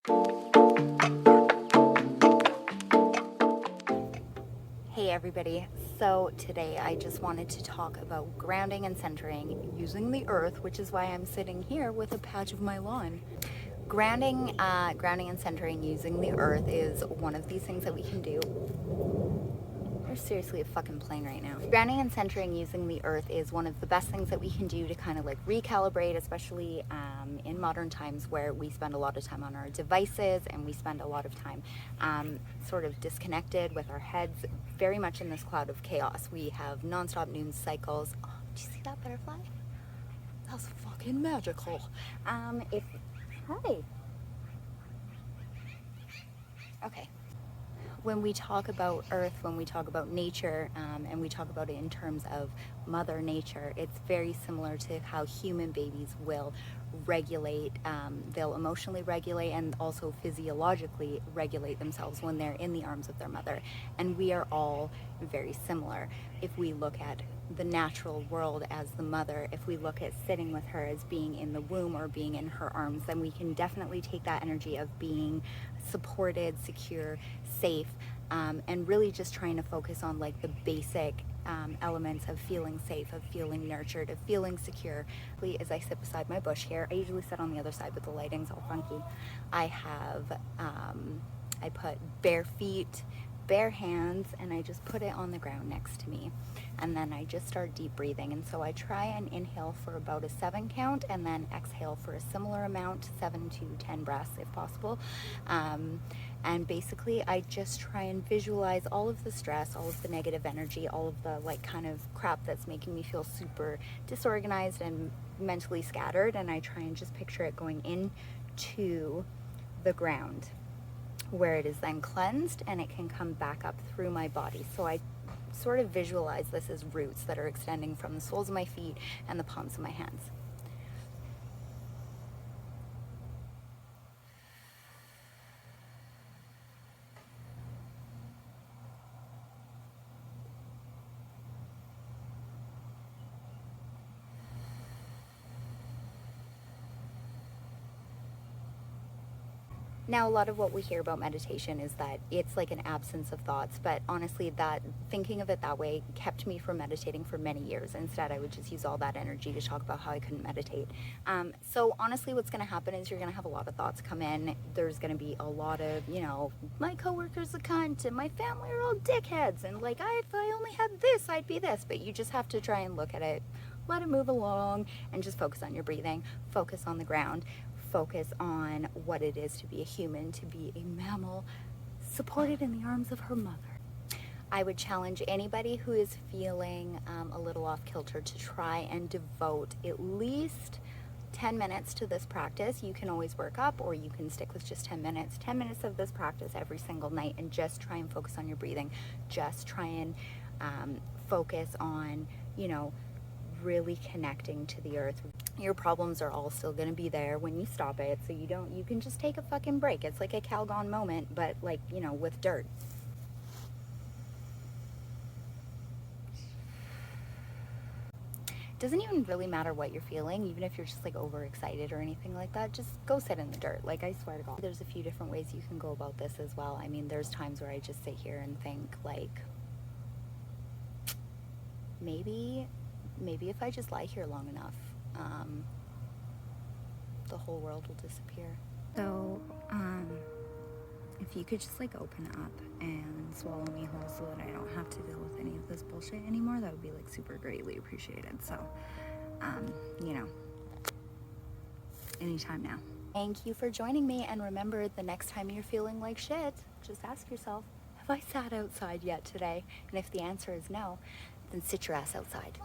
Hey everybody, so today I just wanted to talk about grounding and centering using the earth, which is why I'm sitting here with a patch of my lawn. Grounding and centering using the earth is one of these things that we can do. There's seriously a fucking plane right now. Grounding and centering using the earth is one of the best things that we can do to kind of like recalibrate, especially in modern times where we spend a lot of time on our devices and we spend a lot of time sort of disconnected with our heads, very much in this cloud of chaos. We have nonstop news cycles. Oh, did you see that butterfly? That was fucking magical. Hi. Okay. When we talk about earth, when we talk about nature, and we talk about it in terms of mother nature, it's very similar to how human babies will regulate, they'll emotionally regulate and also physiologically regulate themselves when they're in the arms of their mother. And we are all very similar. If we look at the natural world as the mother, if we look at sitting with her as being in the womb or being in her arms, then we can definitely take that energy of being supported, secure, safe, and really just trying to focus on like the basic elements of feeling safe, of feeling nurtured, of feeling secure. As I sit beside my bush here, I usually sit on the other side, but the lighting's all funky. I have, I put bare feet, bare hands, and I just put it on the ground next to me. And then I just start deep breathing. And so I try and inhale for about a 7 count and then exhale for a similar amount, 7 to 10 breaths if possible. And basically I just try and visualize all of the stress, all of the negative energy, all of the like kind of crap that's making me feel super disorganized and mentally scattered. And I try and just picture it going into the ground, where it is then cleansed and it can come back up through my body. So I sort of visualize this as roots that are extending from the soles of my feet and the palms of my hands. Now, a lot of what we hear about meditation is that it's like an absence of thoughts, but honestly, that thinking of it that way kept me from meditating for many years. Instead, I would just use all that energy to talk about how I couldn't meditate. So honestly, what's going to happen is you're going to have a lot of thoughts come in. There's going to be a lot of, you know, my coworker's a cunt and my family are all dickheads, and like, if I only had this, I'd be this. But you just have to try and look at it, let it move along, and just focus on your breathing, focus on the ground, focus on what it is to be a human, to be a mammal, supported in the arms of her mother. I would challenge anybody who is feeling a little off kilter to try and devote at least 10 minutes to this practice. You can always work up, or you can stick with just 10 minutes. 10 minutes of this practice every single night, and just try and focus on your breathing. Just try and focus on, you know, really connecting to the earth. Your problems are all still going to be there when you stop it, so you can just take a fucking break. It's like a Calgon moment, but like, you know, with dirt. Doesn't even really matter what you're feeling, even if you're just like overexcited or anything like that. Just go sit in the dirt. Like, I swear to God, there's a few different ways you can go about this as well. I mean, there's times where I just sit here and think like, maybe if I just lie here long enough, the whole world will disappear. So, if you could just like open up and swallow me whole so that I don't have to deal with any of this bullshit anymore, that would be like super greatly appreciated. So, you know, anytime now. Thank you for joining me, and remember, the next time you're feeling like shit, just ask yourself, have I sat outside yet today? And if the answer is no, then sit your ass outside.